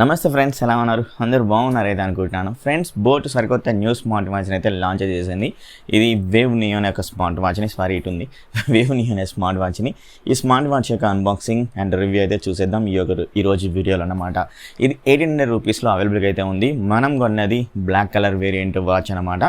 నమస్తే ఫ్రెండ్స్, ఎలా ఉన్నారు? అందరూ బాగున్నారైతే అనుకుంటున్నాను. ఫ్రెండ్స్, బోట్ సరికొత్త న్యూ స్మార్ట్ వాచ్ని అయితే లాంచ్ చేసింది. ఇది వేవ్ నియో అనే ఒక స్మార్ట్ వాచ్ని, వేవ్ నియో అనే స్మార్ట్ వాచ్ని. ఈ స్మార్ట్ వాచ్ యొక్క అన్బాక్సింగ్ అండ్ రివ్యూ అయితే చూసేద్దాం ఈరోజు వీడియోలో అన్నమాట. ఇది 1800 రూపీస్లో అవైలబుల్గా అయితే ఉంది. మనం కొన్నది బ్లాక్ కలర్ వేరియంట్ వాచ్ అనమాట.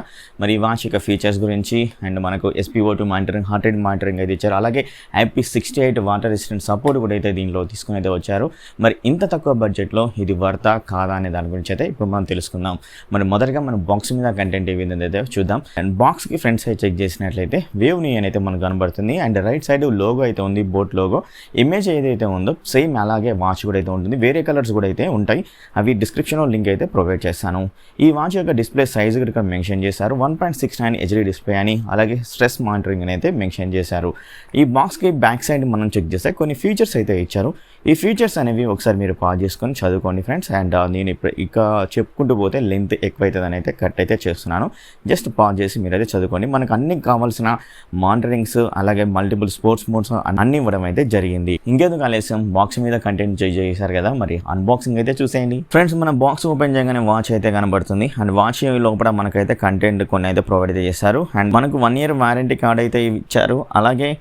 మరి ఈ వాచ్ యొక్క ఫీచర్స్ గురించి అండ్ మనకు SpO2 monitoring, heart rate monitoring అయితే ఇచ్చారు. అలాగే IP68 వాటర్ రెసిస్టెంట్ సపోర్ట్ కూడా అయితే దీనిలో తీసుకుని అయితే వచ్చారు. మరి ఇంత తక్కువ బడ్జెట్లో ఇది వర్తా కాదా అనే దాని గురించి అయితే ఇప్పుడు మనం తెలుసుకుందాం. మరి మొదటగా మనం బాక్స్ మీద కంటెంట్ ఏవింది అయితే చూద్దాం. అండ్ బాక్స్కి ఫ్రంట్ సైడ్ చెక్ చేసినట్లయితే వేవ్ నియో అయితే మనకు కనబడుతుంది. అండ్ రైట్ సైడ్ లోగో అయితే ఉంది, బోట్ లోగో. ఇమేజ్ ఏదైతే ఉందో సేమ్ అలాగే వాచ్ కూడా అయితే ఉంటుంది. వేరే కలర్స్ కూడా అయితే ఉంటాయి. అవి డిస్క్రిప్షన్లో లింక్ అయితే ప్రొవైడ్ చేస్తాను. ఈ వాచ్ యొక్క డిస్ప్లే సైజ్ ఇక్కడ మెన్షన్ చేశారు. 1.69 HD డిస్ప్లే అని, అలాగే స్ట్రెస్ మానిటరింగ్ అని అయితే మెన్షన్ చేశారు. ఈ బాక్స్కి బ్యాక్ సైడ్ మనం చెక్ చేస్తే కొన్ని ఫీచర్స్ అయితే ఇచ్చారు. ఈ ఫీచర్స్ అనేవి ఒకసారి మీరు పాజ్ చేసుకొని చదువుకోండి ఫ్రెండ్స్. అండ్ నేను ఇప్పుడు ఇక చెప్పుకుంటూ పోతే లెంత్ ఎక్కువ అవుతుందని అయితే కట్ అయితే చేస్తున్నాను. జస్ట్ పాజ్ చేసి మీరైతే చదువుకోండి. మనకు అన్ని కావాల్సిన మానిటరింగ్స్, అలాగే మల్టిపుల్ స్పోర్ట్స్ మోడ్స్ అన్ని ఇవ్వడం అయితే జరిగింది. ఇంకెందుకు ఆలస్యం, బాక్స్ మీద కంటెంట్ చేశారు కదా, మరి అన్బాక్సింగ్ అయితే చూసేయండి ఫ్రెండ్స్. మన బాక్స్ ఓపెన్ చేయగానే వాచ్ అయితే కనబడుతుంది. అండ్ వాచ్ లోపల మనకైతే కంటెంట్ కొన్ని అయితే ప్రొవైడ్ అయితే చేశారు. అండ్ మనకు 1 year వారంటీ కార్డ్ అయితే ఇచ్చారు. అలాగే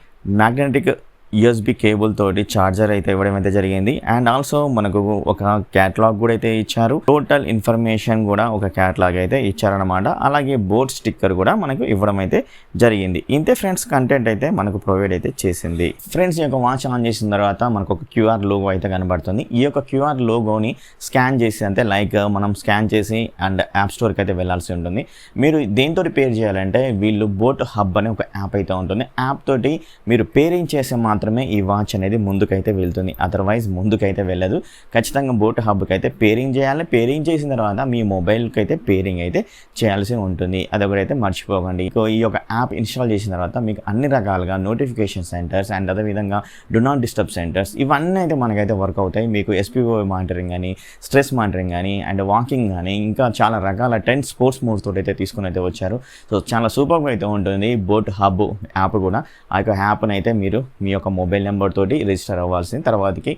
మ్యాగ్నెటిక్ USB కేబుల్ తోటి ఛార్జర్ అయితే ఇవ్వడం అయితే జరిగింది. అండ్ ఆల్సో మనకు ఒక క్యాటలాగ్ కూడా అయితే ఇచ్చారు. టోటల్ ఇన్ఫర్మేషన్ కూడా ఒక క్యాటలాగ్ అయితే ఇచ్చారనమాట. అలాగే బోట్ స్టిక్కర్ కూడా మనకు ఇవ్వడం అయితే జరిగింది. ఇంతే ఫ్రెండ్స్, కంటెంట్ అయితే మనకు ప్రొవైడ్ అయితే చేసింది. ఫ్రెండ్స్, ఈ యొక్క వాచ్ ఆన్ చేసిన తర్వాత మనకు ఒక QR లోగో అయితే కనబడుతుంది. ఈ యొక్క QR లోగోని స్కాన్ చేసి, అంటే లైక్ మనం స్కాన్ చేసి అండ్ యాప్ స్టోర్కి అయితే వెళ్ళాల్సి ఉంటుంది. మీరు దేంతో పేర్ చేయాలంటే వీళ్ళు బోట్ హబ్ అనే ఒక యాప్ అయితే ఉంటుంది. యాప్ తోటి మీరు పేరింగ్ చేసే మాత్రమే ఈ వాచ్ అనేది ముందుకైతే వెళ్తుంది. అదర్వైజ్ ముందుకైతే వెళ్ళదు. ఖచ్చితంగా బోట్ హబ్కి అయితే పేరింగ్ చేయాలి. పేరింగ్ చేసిన తర్వాత మీ మొబైల్కి అయితే పేరింగ్ అయితే చేయాల్సి ఉంటుంది. అదొకటైతే మర్చిపోకండి. ఈ యొక్క యాప్ ఇన్స్టాల్ చేసిన తర్వాత మీకు అన్ని రకాలుగా నోటిఫికేషన్ సెంటర్స్ అండ్ అదేవిధంగా డు నాట్ డిస్టర్బ్ సెంటర్స్ ఇవన్నీ అయితే మనకైతే వర్క్ అవుతాయి. మీకు SpO మానిటరింగ్ కానీ, స్ట్రెస్ మానిటరింగ్ కానీ, అండ్ వాకింగ్ కానీ, ఇంకా చాలా రకాల 10 స్పోర్ట్స్ మోడ్స్ తోటి అయితే తీసుకుని అయితే వచ్చారు. సో చాలా సూపర్గా అయితే ఉంటుంది బోట్ హబ్ యాప్ కూడా. ఆ యొక్క యాప్ని అయితే మీరు మీ యొక్క మొబైల్ నెంబర్ తోటి రిజిస్టర్ అవ్వాల్సింది. తర్వాతకి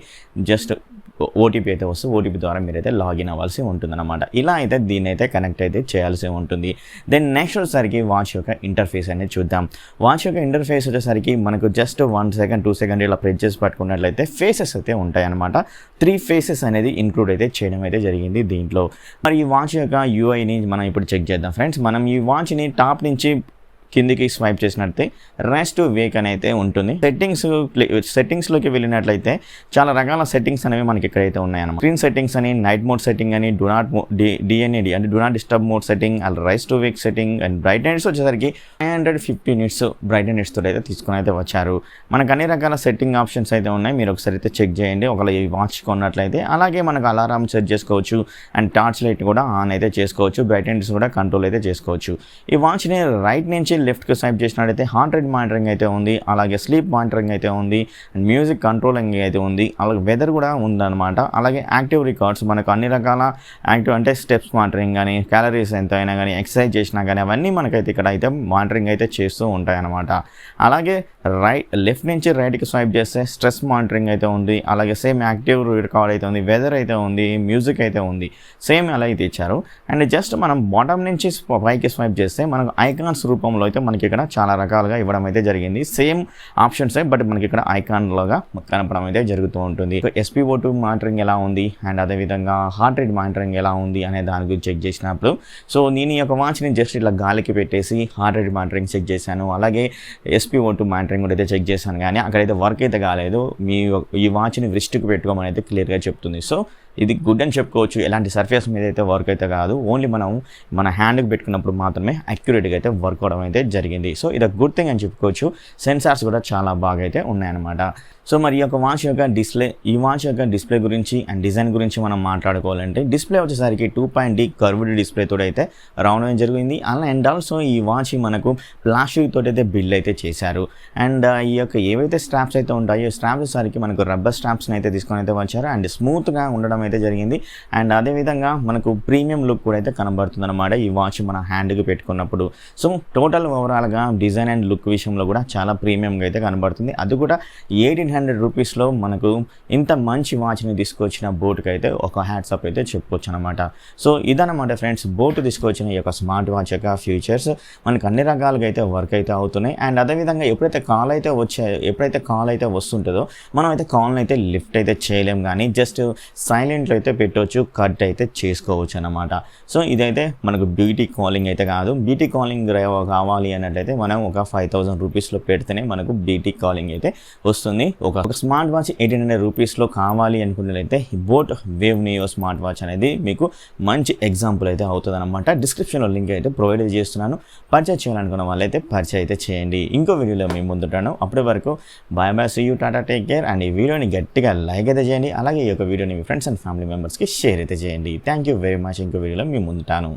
జస్ట్ OTP అయితే వస్తే OTP ద్వారా మీరైతే లాగిన్ అవ్వాల్సి ఉంటుందన్నమాట. ఇలా అయితే దీన్ని అయితే కనెక్ట్ అయితే చేయాల్సి ఉంటుంది. దెన్ నెక్స్ట్ వచ్చేసరికి వాచ్ యొక్క ఇంటర్ఫేస్ అనేది చూద్దాం. వాచ్ యొక్క ఇంటర్ఫేస్ వచ్చేసరికి మనకు జస్ట్ 1 second 2 seconds ఇలా ప్రెస్ చేసి పట్టుకున్నట్లయితే ఫేసెస్ అయితే ఉంటాయి అన్నమాట. 3 faces అనేది ఇంక్లూడ్ అయితే చేయడం అయితే జరిగింది దీంట్లో. మరి ఈ వాచ్ యొక్క UIని మనం ఇప్పుడు చెక్ చేద్దాం ఫ్రెండ్స్. మనం ఈ వాచ్ని టాప్ నుంచి కిందికి స్వైప్ చేసినట్లయితే రెస్ట్ వేక్ అని అయితే ఉంటుంది. సెట్టింగ్స్లోకి వెళ్ళినట్లయితే చాలా రకాల సెట్టింగ్స్ అనేవి మనకి ఇక్కడైతే ఉన్నాయన్నమాట. స్క్రీన్ సెట్టింగ్స్ అని, నైట్ మోడ్ సెట్టింగ్ అని, DNAD అంటే do not disturb mode setting, అలా rise to wake setting, and brightness వచ్చేసరికి 550 nits బ్రైట్నెస్ తోటి అయితే తీసుకుని అయితే వచ్చారు. మనకు అన్ని రకాల సెట్టింగ్ ఆప్షన్స్ అయితే ఉన్నాయి. మీరు ఒకసారి అయితే చెక్ చేయండి ఒకవేళ ఈ వాచ్ కొన్నట్లయితే. అలాగే మనకు అలారం సెట్ చేసుకోవచ్చు అండ్ టార్చ్ లైట్ కూడా ఆన్ అయితే చేసుకోవచ్చు. బ్రైట్నెస్ కూడా కంట్రోల్ అయితే చేసుకోవచ్చు. ఈ వాచ్ని రైట్ నుంచి లెఫ్ట్కి స్వైప్ చేసినట్లయితే హార్ట్ రేట్ మానిటరింగ్ అయితే ఉంది, అలాగే స్లీప్ మానిటరింగ్ అయితే ఉంది, అండ్ మ్యూజిక్ కంట్రోలింగ్ అయితే ఉంది, అలాగే వెదర్ కూడా ఉందన్నమాట. అలాగే యాక్టివ్ రికార్డ్స్, మనకు అన్ని రకాల యాక్టివ్ అంటే స్టెప్స్ మానిటరింగ్ కానీ, క్యాలరీస్ ఎంత అయినా కానీ, ఎక్సర్సైజ్ చేసినా కానీ అవన్నీ మనకైతే ఇక్కడ అయితే మానిటరింగ్ అయితే చేస్తూ ఉంటాయన్నమాట. అలాగే లెఫ్ట్ నుంచి రైట్కి స్వైప్ చేస్తే స్ట్రెస్ మానిటరింగ్ అయితే ఉంది, అలాగే సేమ్ యాక్టివ్ రికార్డ్ అయితే ఉంది, వెదర్ అయితే ఉంది, మ్యూజిక్ అయితే ఉంది, సేమ్ అలా అయితే ఇచ్చారు. అండ్ జస్ట్ మనం బాటమ్ నుంచి పైకి స్వైప్ చేస్తే మనకు ఐకాన్స్ రూపంలో అయితే మనకి ఇక్కడ చాలా రకాలుగా ఇవ్వడం అయితే జరిగింది. సేమ్ ఆప్షన్స్ బట్ మనకి ఇక్కడ ఐకాన్ లాగా కనపడడం అయితే జరుగుతూ ఉంటుంది. SpO2 మానిటరింగ్ ఎలా ఉంది అండ్ అదేవిధంగా హార్ట్ రేట్ మానిటరింగ్ ఎలా ఉంది అనే దాని గురించి చెక్ చేసినప్పుడు, సో నేను ఈ యొక్క వాచ్ని జస్ట్ ఇట్లా గాలికి పెట్టేసి హార్ట్ రేట్ మానిటరింగ్ చెక్ చేశాను. అలాగే SpO2 మానిటరింగ్ కూడా అయితే చెక్ చేశాను, కానీ అక్కడైతే వర్క్ అయితే కాలేదు. ఈ వాచ్ని రిస్ట్కి పెట్టుకోమని అయితే క్లియర్గా చెప్తుంది. సో ఇది గుడ్ అని చెప్పుకోవచ్చు. ఎలాంటి సర్ఫేస్ మీద అయితే వర్క్ అయితే కాదు. ఓన్లీ మనం మన హ్యాండ్కి పెట్టుకున్నప్పుడు మాత్రమే అక్యురేట్గా అయితే వర్క్ అవడం అయితే జరిగింది. సో ఇది గుడ్ థింగ్ అని చెప్పుకోవచ్చు. సెన్సార్స్ కూడా చాలా బాగా అయితే ఉన్నాయన్నమాట. సో మరి ఈ వాచ్ యొక్క డిస్ప్లే గురించి అండ్ డిజైన్ గురించి మనం మాట్లాడుకోవాలంటే, డిస్ప్లే వచ్చేసరికి 2.D కర్వ్డ్ డిస్ప్లే తోటి అయితే రావడం జరిగింది. అండ్ ఆల్సో ఈ వాచ్ మనకు ప్లాస్టిక్ తోటి అయితే బిల్డ్ అయితే చేశారు. అండ్ ఈ యొక్క ఏవైతే స్ట్రాప్స్ అయితే ఉంటాయో స్ట్రాప్స్ వచ్చేసరికి మనకు రబ్బర్ స్ట్రాప్స్ని అయితే తీసుకొని అయితే వచ్చారు. అండ్ స్మూత్గా ఉండడం అయితే జరిగింది. అండ్ అదేవిధంగా మనకు ప్రీమియం లుక్ కూడా అయితే కనబడుతుంది అనమాట ఈ వాచ్ మన హ్యాండ్కి పెట్టుకున్నప్పుడు. సో టోటల్ ఓవరాల్గా డిజైన్ అండ్ లుక్ విషయంలో కూడా చాలా ప్రీమియంగా అయితే కనబడుతుంది. అది కూడా 1800 రూపీస్లో మనకు ఇంత మంచి వాచ్ని తీసుకొచ్చిన బోట్కి అయితే ఒక హ్యాట్సాప్ అయితే చెప్పుకోవచ్చు అనమాట. సో ఇదన్నమాట ఫ్రెండ్స్ బోట్ తీసుకొచ్చిన ఈ యొక్క స్మార్ట్ వాచ్ యొక్క ఫ్యూచర్స్. మనకు అన్ని రకాలుగా అయితే వర్క్ అయితే అవుతున్నాయి. అండ్ అదేవిధంగా ఎప్పుడైతే కాల్ అయితే వస్తుంటుందో మనం అయితే కాల్ని అయితే లిఫ్ట్ అయితే చేయలేం, కానీ జస్ట్ సైలెంట్లో అయితే పెట్టవచ్చు, కట్ అయితే చేసుకోవచ్చు అన్నమాట. సో ఇదైతే మనకు బ్యూటీ కాలింగ్ అయితే కాదు. బ్యూటీ కాలింగ్ కావాలి అన్నట్లయితే మనం ఒక 5000 రూపీస్లో పెడితేనే మనకు బ్యూటీ కాలింగ్ అయితే వస్తుంది. ఒక స్మార్ట్ వాచ్ 1800 రూపీస్లో కావాలి అనుకున్నట్లయితే boat wave neo smart watch అనేది మీకు మంచి ఎగ్జాంపుల్ అయితే అవుతుంది అనమాట. డిస్క్రిప్షన్లో లింక్ అయితే ప్రొవైడ్ చేస్తున్నాను. పర్చేస్ చేయాలనుకున్న వాళ్ళైతే పర్చేస్ అయితే చేయండి. ఇంకో వీడియోలో మేము ముందుంటాను. అప్పటి వరకు bye bye, see you, tata, take care. And ఈ వీడియోని గట్టిగా లైక్ అయితే చేయండి. అలాగే ఈ యొక్క వీడియోని మీ ఫ్రెండ్స్ అండ్ ఫ్యామిలీ మెంబర్స్కి షేర్ అయితే చేయండి. Thank you very much. ఇంకో వీడియోలో మేము ముందుంటాను.